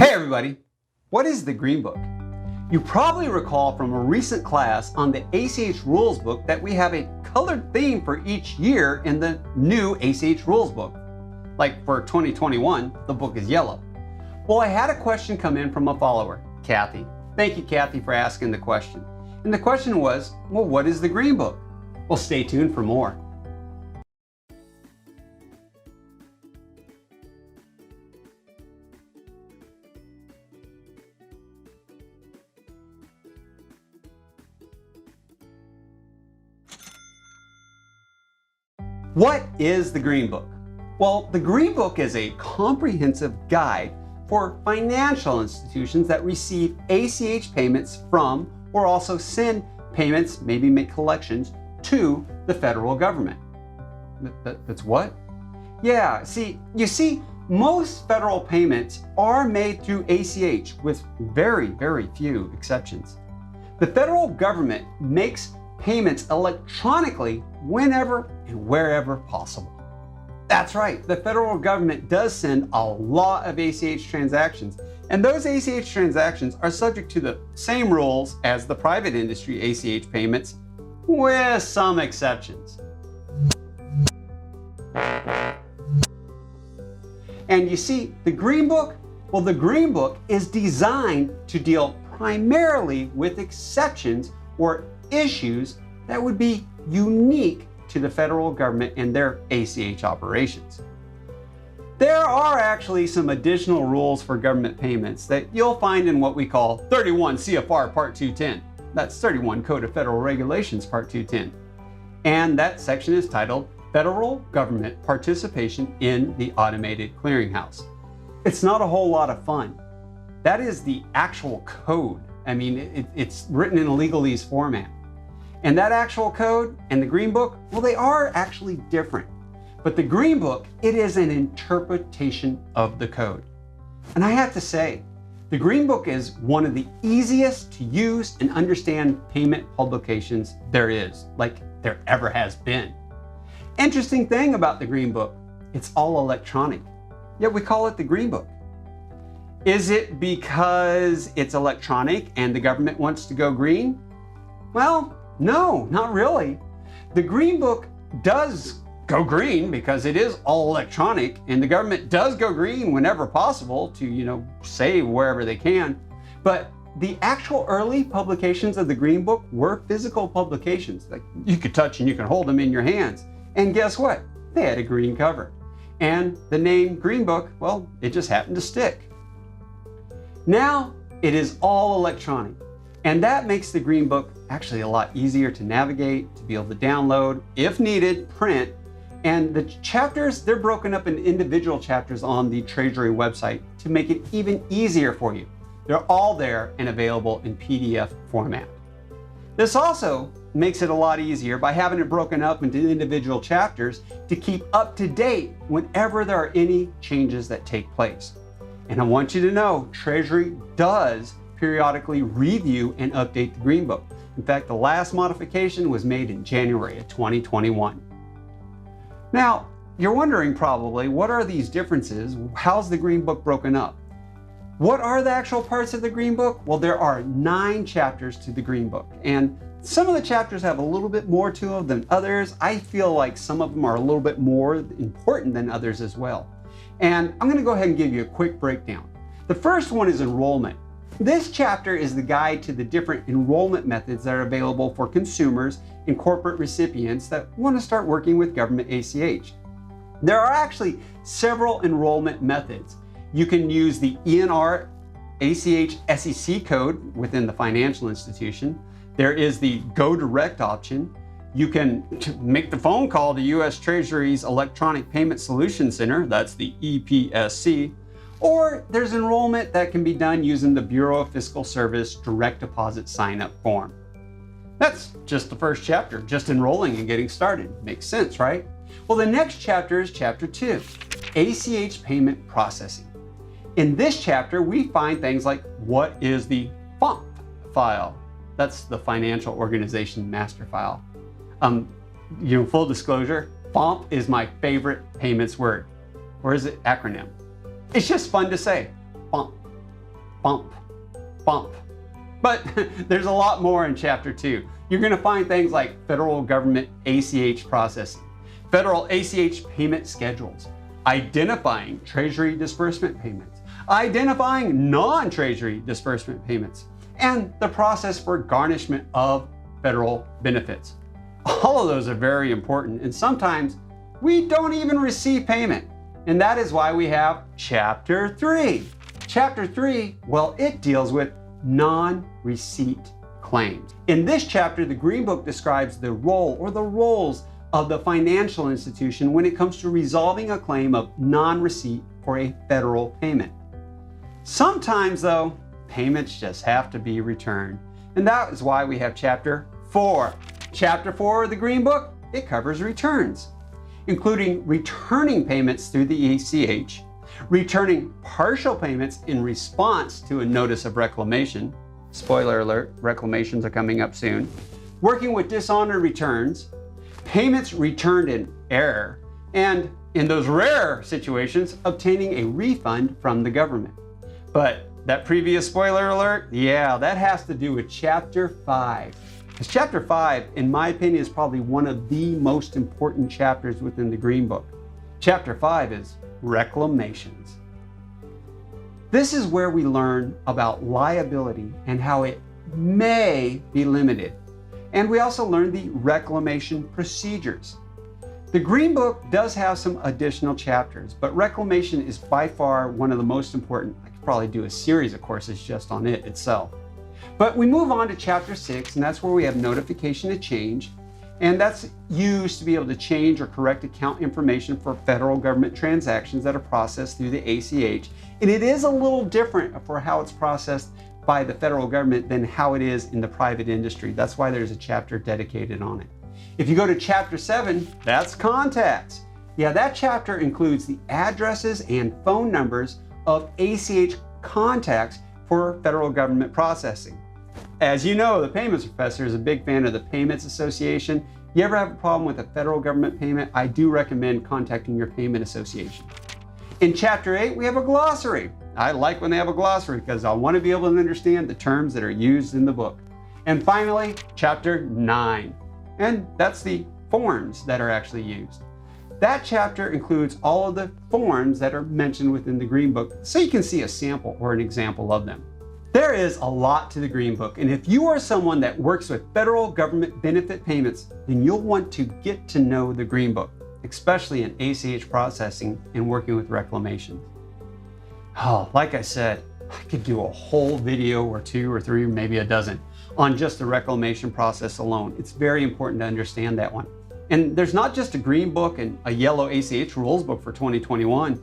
Hey everybody, what is the Green Book? You probably recall from a recent class on the ACH Rules Book that we have a colored theme for each year in the new ACH Rules Book. Like for 2021, the book is yellow. Well, I had a question come in from a follower, Kathy. Thank you, Kathy, for asking the question. And the question was, well, what is the Green Book? Well, stay tuned for more. What is the Green Book? Well, the Green Book is a comprehensive guide for financial institutions that receive ACH payments from or also send payments, maybe make collections, to the federal government. That's what? Yeah, you see, most federal payments are made through ACH with very, very few exceptions. The federal government makes payments electronically whenever and wherever possible. That's right, the federal government does send a lot of ACH transactions, and those ACH transactions are subject to the same rules as the private industry ACH payments, with some exceptions. And you see, the Green Book? Well, the Green Book is designed to deal primarily with exceptions or issues that would be unique to the federal government and their ACH operations. There are actually some additional rules for government payments that you'll find in what we call 31 CFR Part 210. That's 31 Code of Federal Regulations Part 210. And that section is titled Federal Government Participation in the Automated Clearinghouse. It's not a whole lot of fun. That is the actual code. I mean, it's written in a legalese format. And that actual code and the Green Book, well, they are actually different. But the Green Book, it is an interpretation of the code. And I have to say, the Green Book is one of the easiest to use and understand payment publications there is, like there ever has been. Interesting thing about the Green Book, it's all electronic, yet we call it the Green Book. Is it because it's electronic and the government wants to go green? Well, no, not really. The Green Book does go green because it is all electronic, and the government does go green whenever possible to, save wherever they can. But the actual early publications of the Green Book were physical publications. Like you could touch and you can hold them in your hands. And guess what? They had a green cover. And the name Green Book, well, it just happened to stick. Now it is all electronic. And that makes the Green Book actually a lot easier to navigate, to be able to download, if needed, print. And the chapters, they're broken up into individual chapters on the Treasury website to make it even easier for you. They're all there and available in PDF format. This also makes it a lot easier by having it broken up into individual chapters to keep up to date whenever there are any changes that take place. And I want you to know, Treasury does periodically review and update the Green Book. In fact, the last modification was made in January of 2021. Now, you're wondering probably, what are these differences? How's the Green Book broken up? What are the actual parts of the Green Book? Well, there are 9 chapters to the Green Book, and some of the chapters have a little bit more to them than others. I feel like some of them are a little bit more important than others as well. And I'm going to go ahead and give you a quick breakdown. The first one is enrollment. This chapter is the guide to the different enrollment methods that are available for consumers and corporate recipients that want to start working with government ACH. There are actually several enrollment methods. You can use the ENR ACH SEC code within the financial institution. There is the Go Direct option. You can make the phone call to U S Treasury's Electronic Payment Solution Center, that's the EPSC. Or there's enrollment that can be done using the Bureau of Fiscal Service direct deposit sign-up form. That's just the first chapter, just enrolling and getting started. Makes sense, right? Well, the next chapter is chapter 2, ACH payment processing. In this chapter, we find things like what is the FOMP file? That's the Financial Organization Master File. Full disclosure, FOMP is my favorite payments word. Or is it acronym? It's just fun to say, FOMP. bump, bump. But there's a lot more in Chapter 2. You're going to find things like federal government ACH processing, federal ACH payment schedules, identifying Treasury disbursement payments, identifying non-Treasury disbursement payments, and the process for garnishment of federal benefits. All of those are very important, and sometimes we don't even receive payment. And that is why we have Chapter 3. Chapter 3, well, it deals with non-receipt claims. In this chapter, the Green Book describes the role or the roles of the financial institution when it comes to resolving a claim of non-receipt for a federal payment. Sometimes, though, payments just have to be returned. And that is why we have Chapter 4. Chapter 4 of the Green Book, it covers returns, including returning payments through the ACH, returning partial payments in response to a notice of reclamation. Spoiler alert, reclamations are coming up soon. Working with dishonored returns, payments returned in error, and in those rare situations, obtaining a refund from the government. But that previous spoiler alert, yeah, that has to do with Chapter 5. Because Chapter 5, in my opinion, is probably one of the most important chapters within the Green Book. Chapter 5 is Reclamations. This is where we learn about liability and how it may be limited. And we also learn the reclamation procedures. The Green Book does have some additional chapters, but reclamation is by far one of the most important. I could probably do a series of courses just on it itself. But we move on to Chapter 6, and that's where we have notification to change. And that's used to be able to change or correct account information for federal government transactions that are processed through the ACH. And it is a little different for how it's processed by the federal government than how it is in the private industry. That's why there's a chapter dedicated on it. If you go to Chapter 7, that's contacts. Yeah, that chapter includes the addresses and phone numbers of ACH contacts for federal government processing. As you know, the Payments Professor is a big fan of the Payments Association. You ever have a problem with a federal government payment, I do recommend contacting your payment association. In Chapter 8, we have a glossary. I like when they have a glossary because I want to be able to understand the terms that are used in the book. And finally, Chapter 9. And that's the forms that are actually used. That chapter includes all of the forms that are mentioned within the Green Book, so you can see a sample or an example of them. There is a lot to the Green Book, and if you are someone that works with federal government benefit payments, then you'll want to get to know the Green Book, especially in ACH processing and working with reclamations. Oh, like I said, I could do a whole video or 2 or 3, maybe a dozen on just the reclamation process alone. It's very important to understand that one. And there's not just a Green Book and a yellow ACH rules book for 2021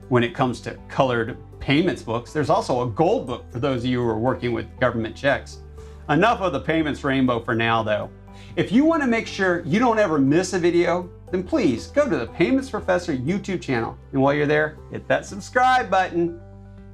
when it comes to colored payments books. There's also a gold book for those of you who are working with government checks. Enough of the payments rainbow for now though. If you want to make sure you don't ever miss a video, then please go to the Payments Professor YouTube channel. And while you're there, hit that subscribe button.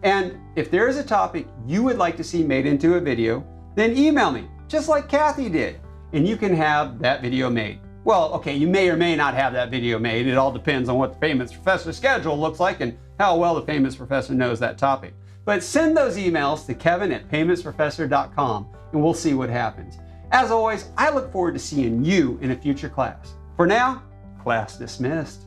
And if there is a topic you would like to see made into a video, then email me, just like Kathy did, and you can have that video made. Well, okay, you may or may not have that video made. It all depends on what the Payments Professor's schedule looks like and how well the Payments Professor knows that topic. But send those emails to kevin@paymentsprofessor.com and we'll see what happens. As always, I look forward to seeing you in a future class. For now, class dismissed.